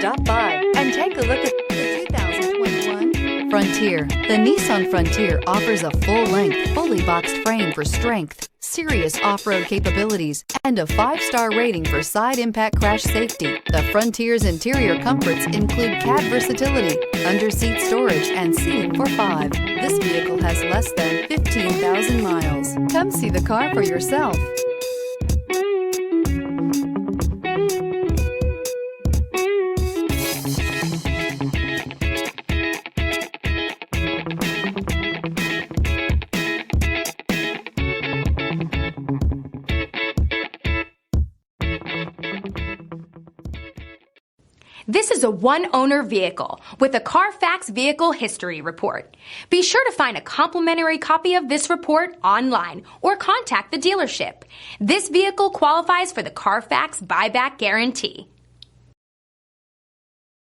Stop by and take a look at the 2021 Frontier. The Nissan Frontier offers a full-length, fully boxed frame for strength, serious off-road capabilities, and a 5-star rating for side impact crash safety. The Frontier's interior comforts include cab versatility, under-seat storage, and seating for 5. This vehicle has less than 15,000 miles. Come see the car for yourself. This is a one-owner vehicle with a Carfax Vehicle History Report. Be sure to find a complimentary copy of this report online or contact the dealership. This vehicle qualifies for the Carfax Buyback Guarantee.